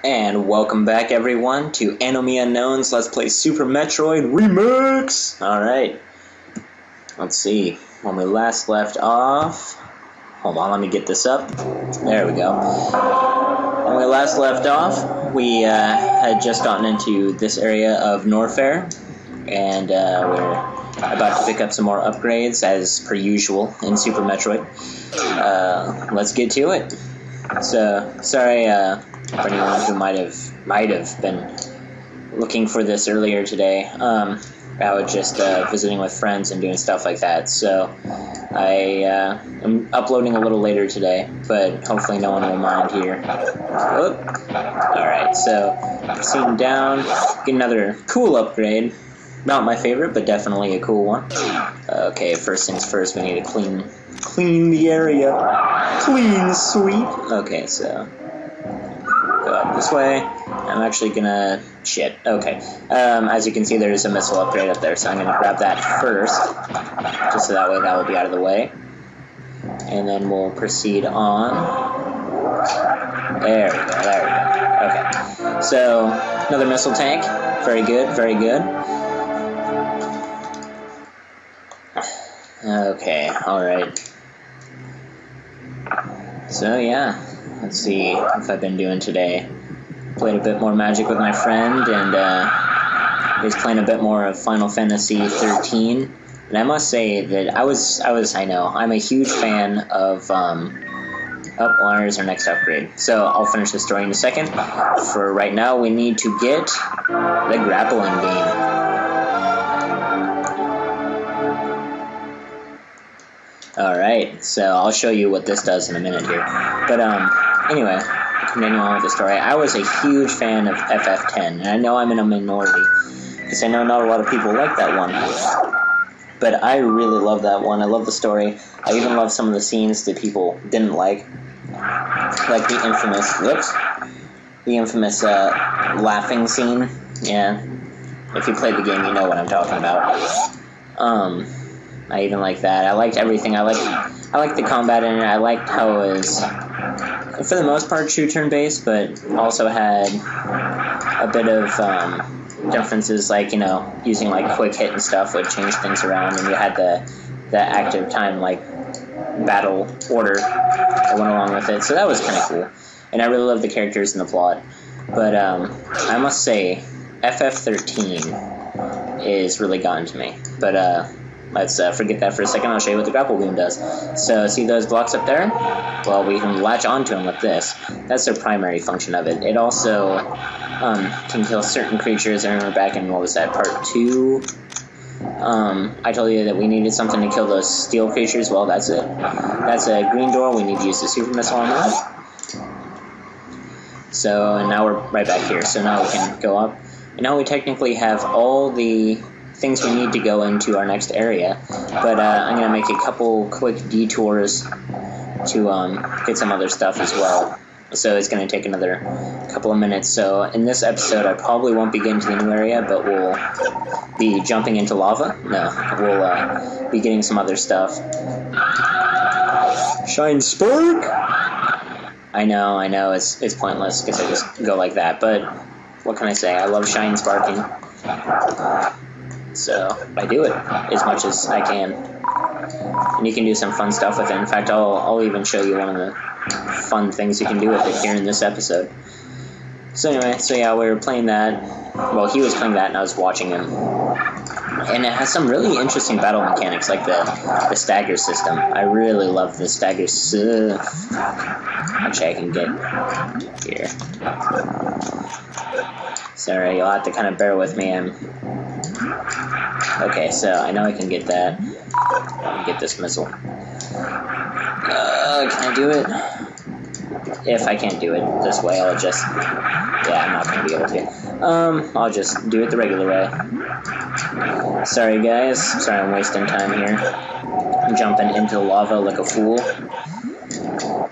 And welcome back, everyone, to AnomieUnknown's Let's Play Super Metroid REMIX! Alright, let's see, when we last left off, hold on, let me get this up, there we go. When we last left off, we had just gotten into this area of Norfair, and we're about to pick up some more upgrades, as per usual, in Super Metroid. Let's get to it. So, sorry, for anyone who might have been looking for this earlier today. I was just visiting with friends and doing stuff like that, so I am uploading a little later today, but hopefully no one will mind here. Alright, so proceeding down, get another cool upgrade. Not my favorite, but definitely a cool one. Okay, first things first, we need to clean the area. Clean sweep. Okay, so go up this way. I'm actually gonna okay. As you can see, there's a missile upgrade up there, so I'm gonna grab that first, just so that way that will be out of the way, and then we'll proceed on. There we go. Okay, so another missile tank. Very good. Very good. Okay, alright. So yeah, let's see what I've been doing today. Played a bit more Magic with my friend, and he's playing a bit more of Final Fantasy 13. And I must say that I know, I'm a huge fan of, where's our next upgrade? So I'll finish the story in a second. For right now, we need to get the grappling game. Alright, so I'll show you what this does in a minute here. But, anyway, continuing on with the story, I was a huge fan of FF10, and I know I'm in a minority, because I know not a lot of people like that one. But I really love that one. I love the story. I even love some of the scenes that people didn't like the infamous laughing scene. Yeah, if you played the game, you know what I'm talking about. I even like that. I liked everything. I liked the combat in it. I liked how it was, for the most part, true turn-based, but also had a bit of differences, like, you know, using like quick hit and stuff would change things around, and you had the active time, like, battle order that went along with it. So that was kind of cool. And I really loved the characters and the plot. But I must say, FF13 is really gotten to me. But let's forget that for a second. I'll show you what the grapple beam does. So, see those blocks up there? Well, we can latch onto them with this. That's the primary function of it. It also can kill certain creatures. I remember back in, what was that, part 2? I told you that we needed something to kill those steel creatures. Well, that's it. That's a green door. We need to use the super missile on that. So, and now we're right back here. So now we can go up. And now we technically have all the things we need to go into our next area, but I'm going to make a couple quick detours to get some other stuff as well, so it's going to take another couple of minutes. So in this episode I probably won't be getting to the new area, but we'll be jumping into lava. No, we'll be getting some other stuff. Shine Spark! I know, it's pointless because I just go like that, but what can I say, I love Shine Sparking. So I do it as much as I can, and you can do some fun stuff with it. In fact, I'll even show you one of the fun things you can do with it here in this episode. So anyway, so yeah, we were playing that. Well, he was playing that, and I was watching him. And it has some really interesting battle mechanics, like the stagger system. I really love the stagger system. Actually, I can get here. Sorry, you'll have to kind of bear with me. Okay, so I know I can get that. I can get this missile. Can I do it? If I can't do it this way, I'll just... Yeah, I'm not going to be able to. I'll just do it the regular way. Sorry, guys. Sorry I'm wasting time here. I'm jumping into the lava like a fool.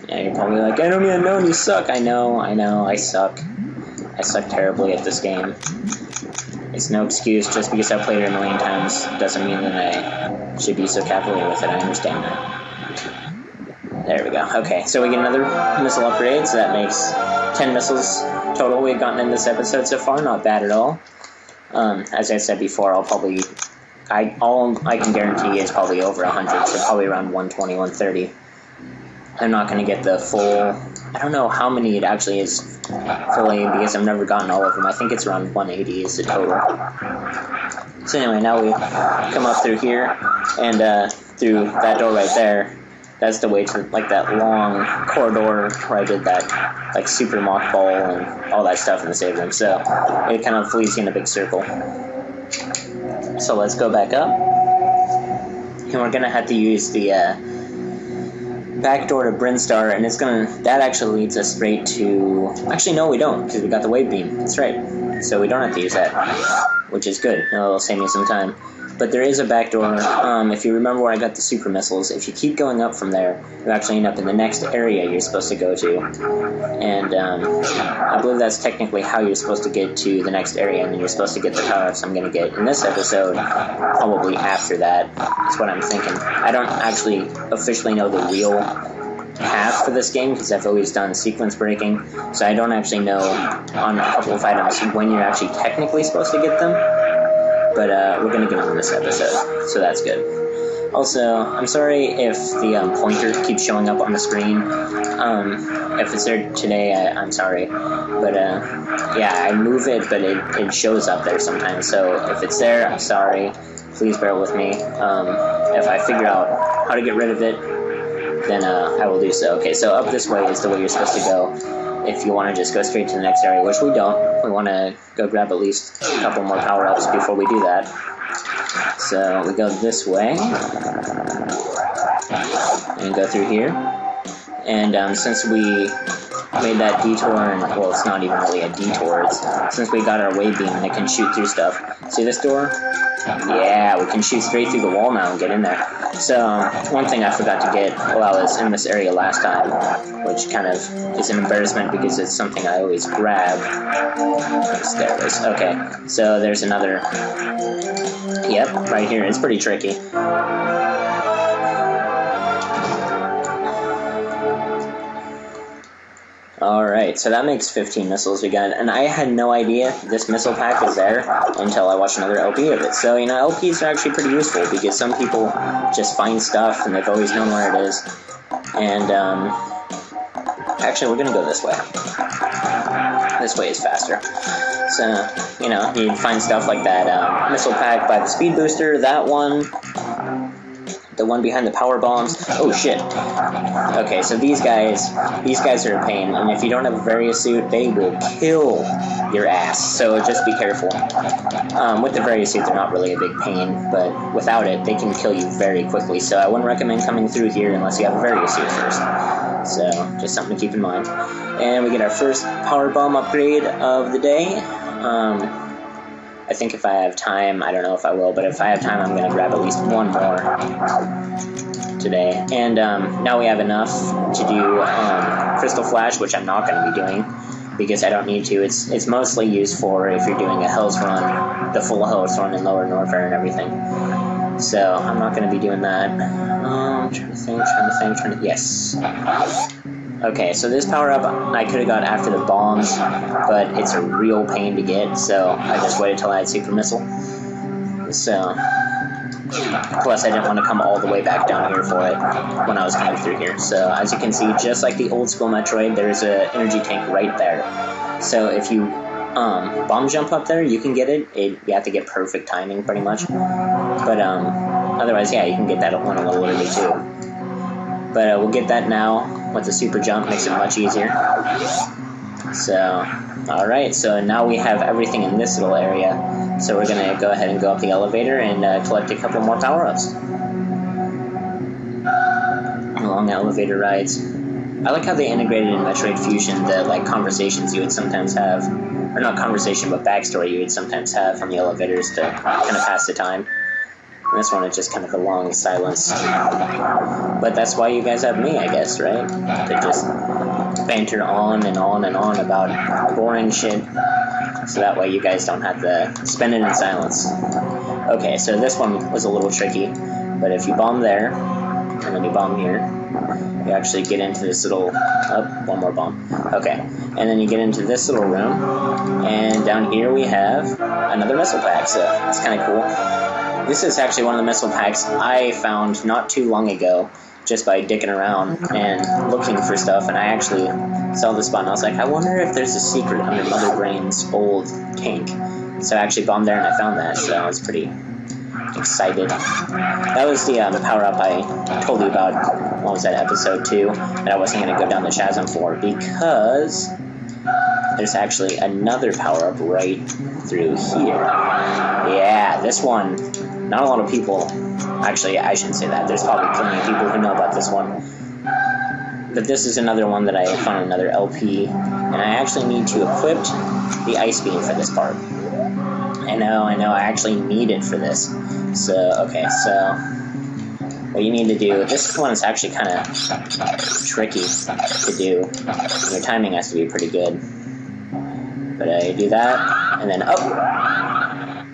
Yeah, you're probably like, AnomieUnknown, you suck. I know, I suck. I suck terribly at this game. It's no excuse. Just because I played it a million times doesn't mean that I should be so cavalier with it. I understand that. There we go. Okay, so we get another missile upgrade, so that makes 10 missiles total we've gotten in this episode so far. Not bad at all. As I said before, all I can guarantee is probably over 100, so probably around 120, 130. I'm not going to get the full, I don't know how many it actually is fully, because I've never gotten all of them. I think it's around 180 is the total. So anyway, now we come up through here, and through that door right there, that's the way to, like, that long corridor where I did that, like, super mock ball and all that stuff in the save room. So it kind of leads you in a big circle. So let's go back up, and we're going to have to use the back door to Brinstar, and that actually leads us straight to, actually no we don't, because we got the wave beam, that's right, so we don't have to use that, which is good. It'll save me some time. But there is a back door. If you remember where I got the super missiles, if you keep going up from there, you actually end up in the next area you're supposed to go to. And I believe that's technically how you're supposed to get to the next area, and then you're supposed to get the power-ups I'm going to get in this episode, probably after that. That's what I'm thinking. I don't actually officially know the real path for this game, because I've always done sequence breaking, so I don't actually know on a couple of items when you're actually technically supposed to get them. But we're going to get them in this episode, so that's good. Also, I'm sorry if the pointer keeps showing up on the screen. If it's there today, I'm sorry. But yeah, I move it, but it shows up there sometimes. So if it's there, I'm sorry. Please bear with me. If I figure out how to get rid of it, then I will do so. Okay, so up this way is the way you're supposed to go. If you want to just go straight to the next area, which we don't. We want to go grab at least a couple more power-ups before we do that. So we go this way, and go through here. And since we made that detour, and well, it's not even really a detour, since we got our wave beam and it can shoot through stuff. See this door? Yeah, we can shoot straight through the wall now and get in there. So, one thing I forgot to get while I was in this area last time, which kind of is an embarrassment because it's something I always grab. There it is. Okay, so there's another. Yep, right here. It's pretty tricky. Alright, so that makes 15 missiles we got, and I had no idea this missile pack is there until I watched another LP of it. So, you know, LPs are actually pretty useful because some people just find stuff and they've always known where it is. And, actually, we're gonna go this way. This way is faster. So, you know, you find stuff like that missile pack by the speed booster, that one. The one behind the power bombs. Oh shit. Okay, so these guys are a pain, and if you don't have a various suit, they will kill your ass. So just be careful. With the various suit, they're not really a big pain, but without it, they can kill you very quickly. So I wouldn't recommend coming through here unless you have a various suit first. So just something to keep in mind. And we get our first power bomb upgrade of the day. I think if I have time, I don't know if I will, but if I have time, I'm going to grab at least one more today. And now we have enough to do Crystal Flash, which I'm not going to be doing because I don't need to. It's mostly used for if you're doing a Hell's Run, the full Hell's Run in Lower Norfair and everything. So I'm not going to be doing that. I'm trying to think. Yes. Okay, so this power-up I could have got after the bombs, but it's a real pain to get, so I just waited till I had Super Missile. So, plus I didn't want to come all the way back down here for it when I was coming through here. So, as you can see, just like the old school Metroid, there's an energy tank right there. So, if you bomb jump up there, you can get it. You have to get perfect timing, pretty much. But, otherwise, yeah, you can get that one a little early, too. But we'll get that now. With the super jump, makes it much easier. So, alright, so now we have everything in this little area. So we're going to go ahead and go up the elevator and collect a couple more power-ups. Long elevator rides. I like how they integrated in Metroid Fusion the like conversations you would sometimes have. Or not conversation, but backstory you would sometimes have from the elevators to kind of pass the time. And this one is just kind of a long silence. But that's why you guys have me, I guess, right? To just banter on and on and on about boring shit. So that way you guys don't have to spend it in silence. Okay, so this one was a little tricky. But if you bomb there, and then you bomb here, you actually get into this little, one more bomb, okay, and then you get into this little room, and down here we have another missile pack, so it's kind of cool. This is actually one of the missile packs I found not too long ago, just by dicking around and looking for stuff, and I actually saw this spot, and I was like, I wonder if there's a secret under Mother Brain's old tank. So I actually bombed there, and I found that, so I was pretty excited. That was the power-up I told you about, what was that, episode 2, that I wasn't going to go down the chasm for, because there's actually another power-up right through here. Yeah, this one, not a lot of people, actually, I shouldn't say that, there's probably plenty of people who know about this one. But this is another one that I found another LP, and I actually need to equip the ice beam for this part. I know, I actually need it for this. So, okay, so what you need to do, this one is actually kind of tricky to do. Your timing has to be pretty good. But I do that, and then, oh!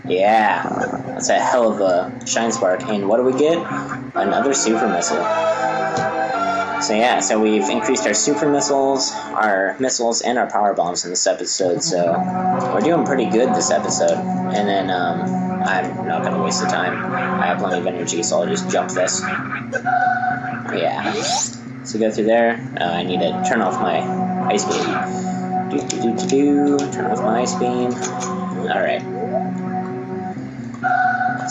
Yeah, that's a hell of a shine spark. And what do we get? Another super missile. So yeah, so we've increased our super missiles, and our power bombs in this episode, so we're doing pretty good this episode. And then, I'm not going to waste the time. I have plenty of energy, so I'll just jump this. Yeah. So go through there. I need to turn off my ice beam. Turn off my ice beam. Alright.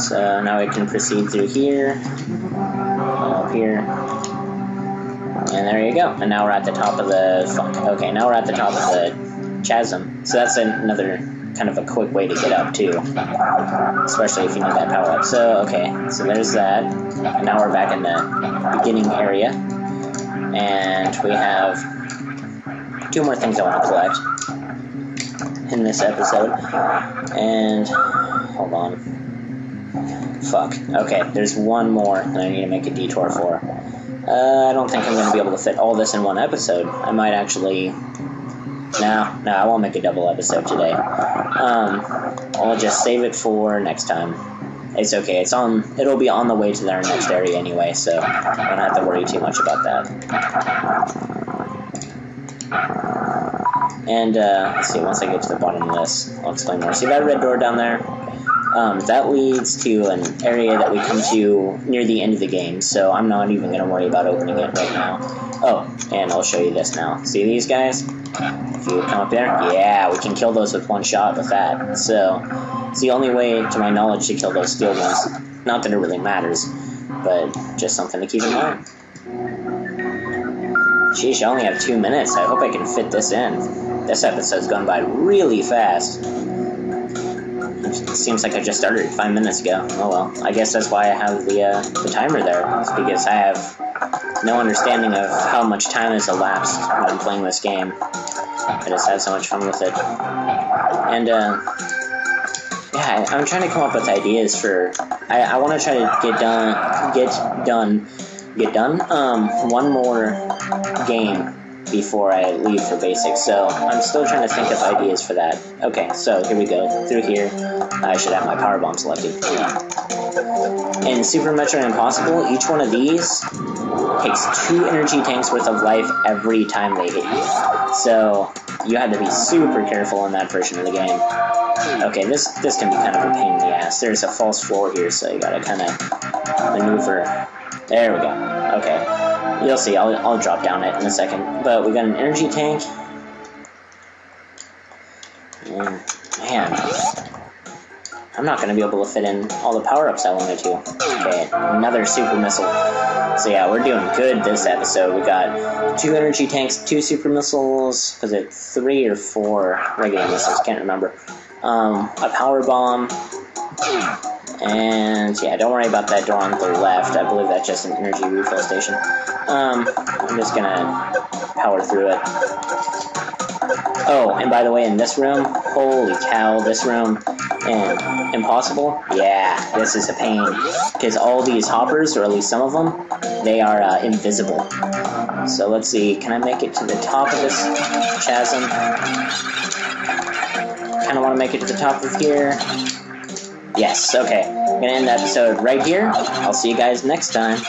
So now I can proceed through here. Up here. And there you go. And now we're at the top of the... Okay, now we're at the top of the chasm. So that's another kind of a quick way to get up, too. Especially if you need that power up. So, okay. So there's that. And now we're back in the beginning area. And we have 2 more things I want to collect in this episode. And... hold on. Fuck. Okay, there's one more that I need to make a detour for. I don't think I'm going to be able to fit all this in one episode. I might actually... No, I won't make a double episode today. I'll just save it for next time. It's okay, it'll be on the way to our next area anyway, so I don't have to worry too much about that. And, let's see, once I get to the bottom of this, I'll explain more. See that red door down there? That leads to an area that we come to near the end of the game, so I'm not even going to worry about opening it right now. Oh, and I'll show you this now. See these guys? If you come up there, yeah, we can kill those with one shot with that. So, it's the only way, to my knowledge, to kill those steel ones. Not that it really matters, but just something to keep in mind. Sheesh, I only have 2 minutes. I hope I can fit this in. This episode's gone by really fast. It seems like I just started 5 minutes ago. Oh well, I guess that's why I have the timer there. It's because I have no understanding of how much time has elapsed when I'm playing this game. I just have so much fun with it. And, yeah, I'm trying to come up with ideas for... I want to try to get done one more game before I leave for basics, so I'm still trying to think of ideas for that. Okay, so here we go. Through here, I should have my power bomb selected. In Super Metroid Impossible, each one of these takes 2 energy tanks worth of life every time they hit you. So you have to be super careful in that version of the game. Okay, this can be kind of a pain in the ass. There's a false floor here, so you gotta kind of maneuver. There we go. Okay. You'll see, I'll drop down it in a second. But we got an energy tank. And, man, I'm not going to be able to fit in all the power-ups I wanted to. Okay, another super missile. So yeah, we're doing good this episode. We got 2 energy tanks, 2 super missiles, was it 3 or 4 regular missiles, can't remember. A power bomb. And yeah, don't worry about that door on the left. I believe that's just an energy refill station. I'm just gonna power through it. Oh, and by the way, in this room, holy cow, this room and Impossible, yeah, this is a pain. Because all these hoppers, or at least some of them, they are invisible. So let's see, can I make it to the top of this chasm? Kind of want to make it to the top of here. Yes, okay. I'm going to end the episode right here. I'll see you guys next time.